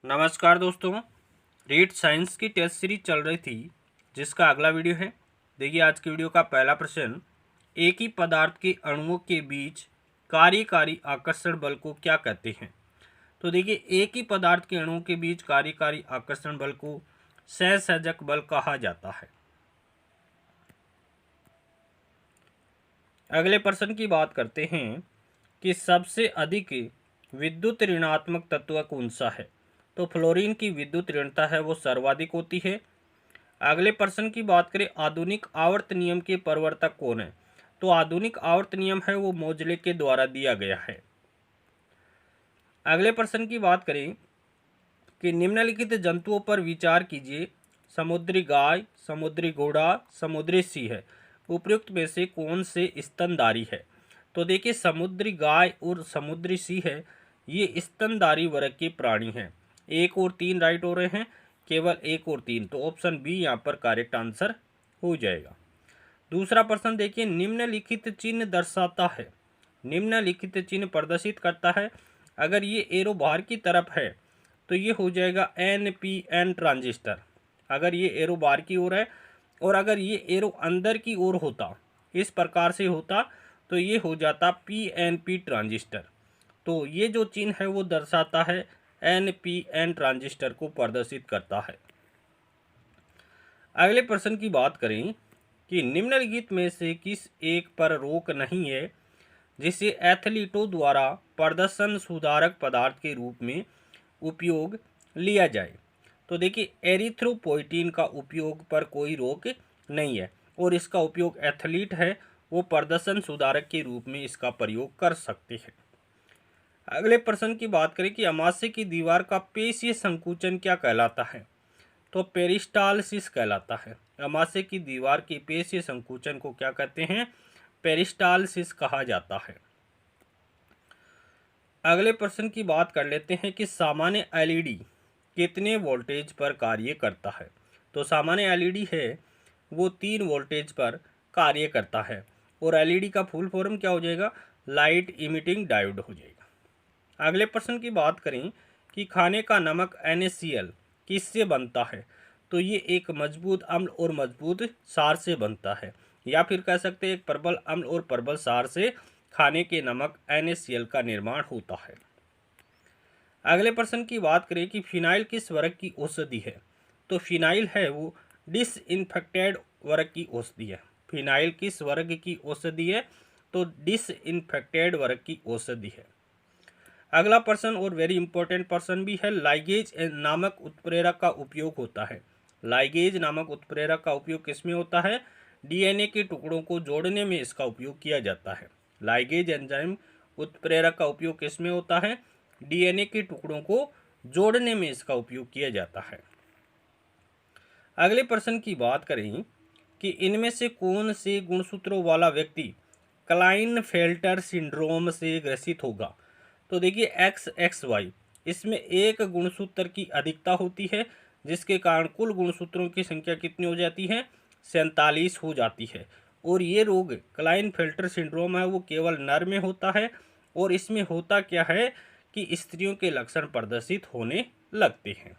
नमस्कार दोस्तों। Read science की टेस्ट सीरीज चल रही थी जिसका अगला वीडियो है। देखिए आज की वीडियो का पहला प्रश्न, एक ही पदार्थ के अणुओं के बीच कार्यकारी आकर्षण बल को क्या कहते हैं। तो देखिए एक ही पदार्थ के अणुओं के बीच कार्यकारी आकर्षण बल को सहसंयोजक बल कहा जाता है। अगले प्रश्न की बात करते हैं कि सबसे अधिक विद्युत ऋणात्मक तत्व कौन सा है। तो फ्लोरीन की विद्युत ऋणता है वो सर्वाधिक होती है। अगले प्रश्न की बात करें, आधुनिक आवर्त नियम के प्रवर्तक कौन है। तो आधुनिक आवर्त नियम है वो मोजले के द्वारा दिया गया है। अगले प्रश्न की बात करें कि निम्नलिखित जंतुओं पर विचार कीजिए। समुद्री गाय, समुद्री घोड़ा, समुद्री सिंह है, उपयुक्त में से कौन से स्तनधारी है। तो देखिए समुद्री गाय और समुद्री सिंह है ये स्तनधारी वर्ग के प्राणी हैं। 1 और 3 राइट हो रहे हैं, केवल 1 और 3, तो ऑप्शन बी यहाँ पर करेक्ट आंसर हो जाएगा। दूसरा प्रश्न देखिए, निम्नलिखित चिन्ह दर्शाता है, निम्नलिखित चिन्ह प्रदर्शित करता है। अगर ये एरो बाहर की तरफ है तो ये हो जाएगा NPN ट्रांजिस्टर। अगर ये एरो बाहर की ओर है और अगर ये एरो अंदर की ओर होता, इस प्रकार से होता, तो ये हो जाता PNP ट्रांजिस्टर। तो ये जो चिन्ह है वो दर्शाता है NPN ट्रांजिस्टर को प्रदर्शित करता है। अगले प्रश्न की बात करें कि निम्नलिखित में से किस एक पर रोक नहीं है जिसे एथलीटों द्वारा प्रदर्शन सुधारक पदार्थ के रूप में उपयोग लिया जाए। तो देखिए एरिथ्रोपोइटिन का उपयोग पर कोई रोक नहीं है और इसका उपयोग एथलीट है वो प्रदर्शन सुधारक के रूप में इसका प्रयोग कर सकते हैं। अगले प्रश्न की बात करें कि अमाशय की दीवार का पेशीय संकुचन क्या कहलाता है। तो पेरिस्टालसिस कहलाता है। अमाशय की दीवार के पेशीय संकुचन को क्या कहते हैं, पेरिस्टालसिस कहा जाता है। अगले प्रश्न की बात कर लेते हैं कि सामान्य एलईडी कितने वोल्टेज पर कार्य करता है। तो सामान्य एलईडी है वो 3 वोल्टेज पर कार्य करता है और एलईडी का फुल फॉर्म क्या हो जाएगा, लाइट इमिटिंग डायोड हो जाएगा। अगले प्रश्न की बात करें कि खाने का नमक NaCl किससे बनता है। तो ये एक मजबूत अम्ल और मजबूत क्षार से बनता है, या फिर कह सकते हैं एक प्रबल अम्ल और प्रबल क्षार से खाने के नमक NaCl का निर्माण होता है। अगले प्रश्न की बात करें कि फिनाइल किस वर्ग की औषधि है। तो फिनाइल है वो डिसइंफेक्टेड वर्ग की औषधि है। फिनाइल किस वर्ग की औषधि है, तो डिसइंफेक्टेड वर्ग की औषधि है। अगला प्रश्न और वेरी इंपॉर्टेंट प्रश्न भी है, लाइगेज नामक उत्प्रेरक का उपयोग होता है। लाइगेज नामक उत्प्रेरक का उपयोग किसमें होता है, DNA के टुकड़ों को जोड़ने में इसका उपयोग किया जाता है। लाइगेज एंजाइम उत्प्रेरक का उपयोग किसमें होता है, DNA के टुकड़ों को जोड़ने में इसका उपयोग किया जाता है। अगले प्रश्न की बात करें कि इनमें से कौन से गुणसूत्रों वाला व्यक्ति क्लाइनफेल्टर सिंड्रोम से ग्रसित होगा। तो देखिए XXY, इसमें एक गुणसूत्र की अधिकता होती है जिसके कारण कुल गुणसूत्रों की संख्या कितनी हो जाती है, 47 हो जाती है। और ये रोग क्लाइनफेल्टर सिंड्रोम है वो केवल नर में होता है और इसमें होता क्या है कि स्त्रियों के लक्षण प्रदर्शित होने लगते हैं।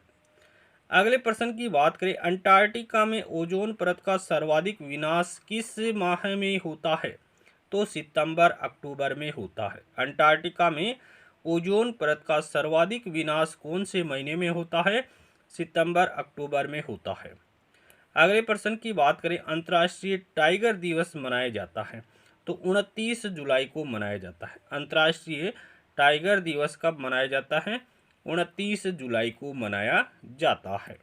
अगले प्रश्न की बात करें, अंटार्कटिका में ओजोन परत का सर्वाधिक विनाश किस माह में होता है। तो सितंबर अक्टूबर में होता है। अंटार्कटिका में ओजोन परत का सर्वाधिक विनाश कौन से महीने में होता है, सितंबर अक्टूबर में होता है। अगले प्रश्न की बात करें, अंतर्राष्ट्रीय टाइगर दिवस मनाया जाता है। तो 29 जुलाई को मनाया जाता है। अंतर्राष्ट्रीय टाइगर दिवस कब मनाया जाता है, 29 जुलाई को मनाया जाता है।